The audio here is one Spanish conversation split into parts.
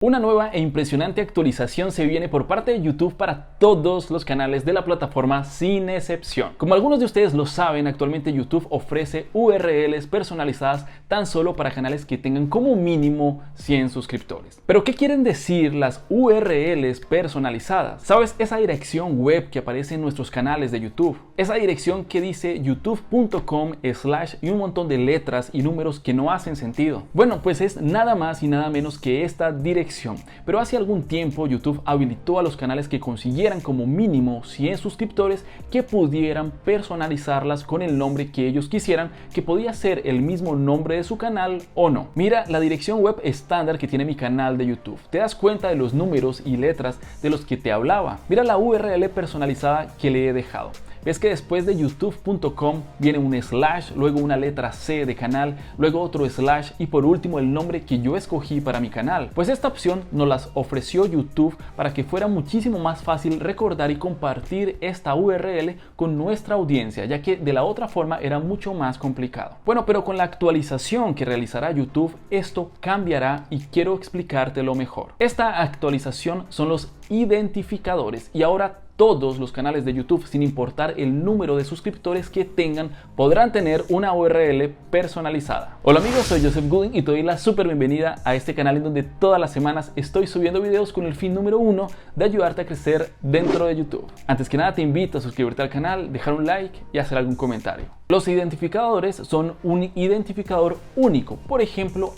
Una nueva e impresionante actualización se viene por parte de YouTube para todos los canales de la plataforma sin excepción. Como algunos de ustedes lo saben, actualmente YouTube ofrece URLs personalizadas tan solo para canales que tengan como mínimo 100 suscriptores. ¿Pero qué quieren decir las URLs personalizadas? ¿Sabes? Esa dirección web que aparece en nuestros canales de YouTube. Esa dirección que dice youtube.com/ y un montón de letras y números que no hacen sentido. Bueno, pues es nada más y nada menos que esta dirección. Pero hace algún tiempo YouTube habilitó a los canales que consiguieran como mínimo 100 suscriptores que pudieran personalizarlas con el nombre que ellos quisieran, que podía ser el mismo nombre de su canal o no. Mira la dirección web estándar que tiene mi canal de YouTube. Te das cuenta de los números y letras de los que te hablaba. Mira la URL personalizada que le he dejado. Ves que después de youtube.com viene un /, luego una letra C de canal, luego otro / y por último el nombre que yo escogí para mi canal. Pues esta opción nos las ofreció YouTube para que fuera muchísimo más fácil recordar y compartir esta URL con nuestra audiencia, ya que de la otra forma era mucho más complicado. Bueno, pero con la actualización que realizará YouTube, esto cambiará y quiero explicártelo mejor. Esta actualización son los identificadores y ahora todos los canales de YouTube, sin importar el número de suscriptores que tengan, podrán tener una URL personalizada. Hola amigos, soy Joseph Gooding y te doy la súper bienvenida a este canal en donde todas las semanas estoy subiendo videos con el fin número uno de ayudarte a crecer dentro de YouTube. Antes que nada te invito a suscribirte al canal, dejar un like y hacer algún comentario. Los identificadores son un identificador único, por ejemplo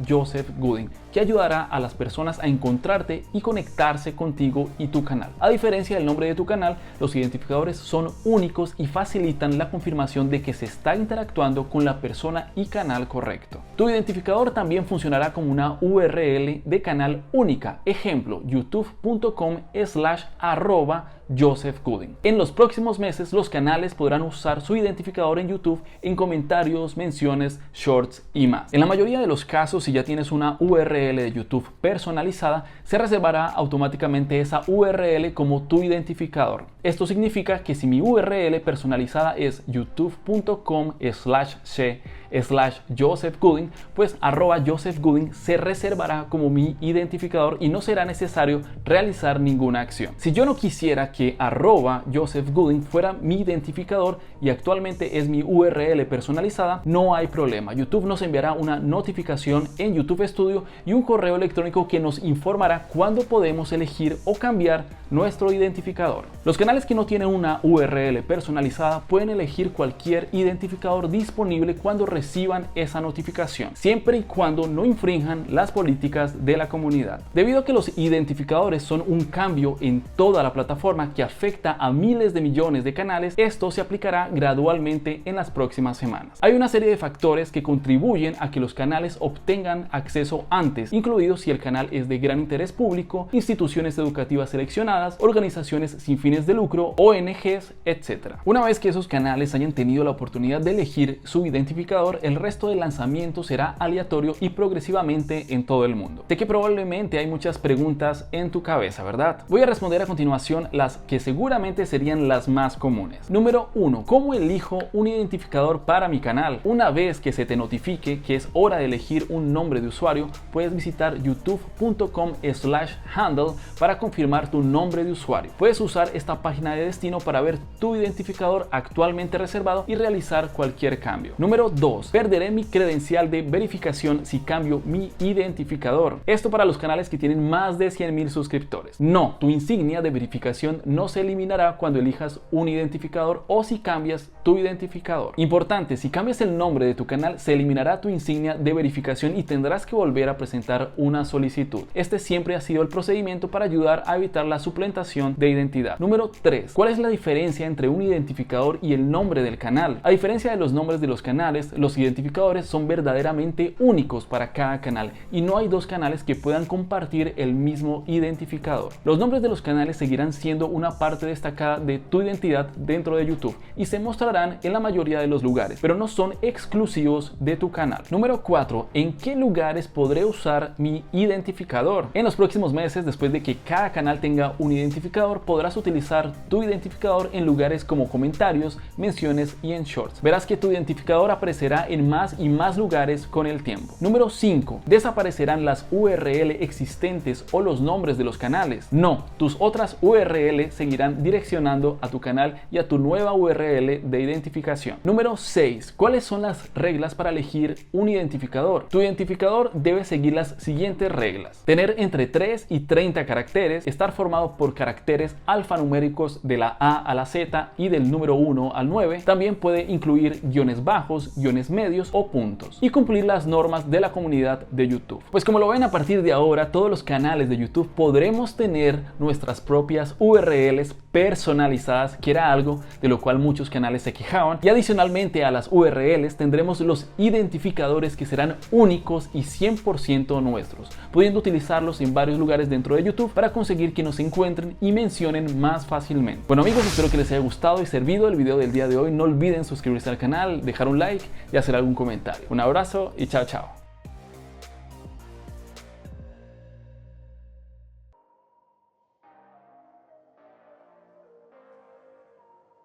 @JosephGooding, que ayudará a las personas a encontrarte y conectarse contigo y tu canal. A diferencia del nombre de tu canal, los identificadores son únicos y facilitan la confirmación de que se está interactuando con la persona y canal correcto. Tu identificador también funcionará como una URL de canal única, ejemplo youtube.com/@JosephGooding. En los próximos meses los canales podrán usar su identificador en YouTube en comentarios, menciones, shorts y más. En la mayoría de los casos, si ya tienes una URL de YouTube personalizada, se reservará automáticamente esa URL como tu identificador. Esto significa que si mi URL personalizada es youtube.com/c/JosephGooding, pues @JosephGooding se reservará como mi identificador y no será necesario realizar ninguna acción. Si yo no quisiera que @JosephGooding fuera mi identificador y actualmente es mi URL personalizada, no hay problema. YouTube nos enviará una notificación en YouTube Studio y un correo electrónico que nos informará cuándo podemos elegir o cambiar nuestro identificador. Los canales que no tienen una URL personalizada pueden elegir cualquier identificador disponible cuando reciban esa notificación, siempre y cuando no infrinjan las políticas de la comunidad. Debido a que los identificadores son un cambio en toda la plataforma que afecta a miles de millones de canales, esto se aplicará gradualmente en las próximas semanas. Hay una serie de factores que contribuyen a que los canales obtengan acceso antes, incluidos si el canal es de gran interés público, instituciones educativas seleccionadas, organizaciones sin fines de lucro, ONGs, etc. Una vez que esos canales hayan tenido la oportunidad de elegir su identificador, el resto del lanzamiento será aleatorio y progresivamente en todo el mundo. Sé que probablemente hay muchas preguntas en tu cabeza, ¿verdad? Voy a responder a continuación las que seguramente serían las más comunes. Número 1. ¿Cómo elijo un identificador para mi canal? Una vez que se te notifique que es hora de elegir un nombre de usuario, puedes visitar youtube.com/handle para confirmar tu nombre de usuario. Puedes usar esta página de destino para ver tu identificador actualmente reservado y realizar cualquier cambio. Número 2. ¿Perderé mi credencial de verificación si cambio mi identificador? Esto para los canales que tienen más de 100,000 suscriptores. No, tu insignia de verificación no se eliminará cuando elijas un identificador o si cambias tu identificador. Importante, si cambias el nombre de tu canal, se eliminará tu insignia de verificación y tendrás que volver a presentar una solicitud. Este siempre ha sido el procedimiento para ayudar a evitar la suplantación de identidad. Número 3. ¿Cuál es la diferencia entre un identificador y el nombre del canal? A diferencia de los nombres de los canales, los identificadores son verdaderamente únicos para cada canal y no hay dos canales que puedan compartir el mismo identificador. Los nombres de los canales seguirán siendo una parte destacada de tu identidad dentro de YouTube y se mostrarán actuarán en la mayoría de los lugares, pero no son exclusivos de tu canal. Número 4. ¿En qué lugares podré usar mi identificador? En los próximos meses, después de que cada canal tenga un identificador, podrás utilizar tu identificador en lugares como comentarios, menciones y en shorts. Verás que tu identificador aparecerá en más y más lugares con el tiempo. Número 5. ¿Desaparecerán las URL existentes o los nombres de los canales? No, tus otras URL seguirán direccionando a tu canal y a tu nueva URL de identificación. Número 6. ¿Cuáles son las reglas para elegir un identificador? Tu identificador debe seguir las siguientes reglas: tener entre 3 y 30 caracteres, estar formado por caracteres alfanuméricos de la A a la Z y del número 1 al 9, también puede incluir guiones bajos, guiones medios o puntos, y cumplir las normas de la comunidad de YouTube. Pues como lo ven, a partir de ahora todos los canales de YouTube podremos tener nuestras propias URLs personalizadas, que era algo de lo cual muchos canales se quejaban, y adicionalmente a las URLs tendremos los identificadores que serán únicos y 100% nuestros, pudiendo utilizarlos en varios lugares dentro de YouTube para conseguir que nos encuentren y mencionen más fácilmente. Bueno amigos, espero que les haya gustado y servido el video del día de hoy. No olviden suscribirse al canal, dejar un like y hacer algún comentario. Un abrazo y chao chao.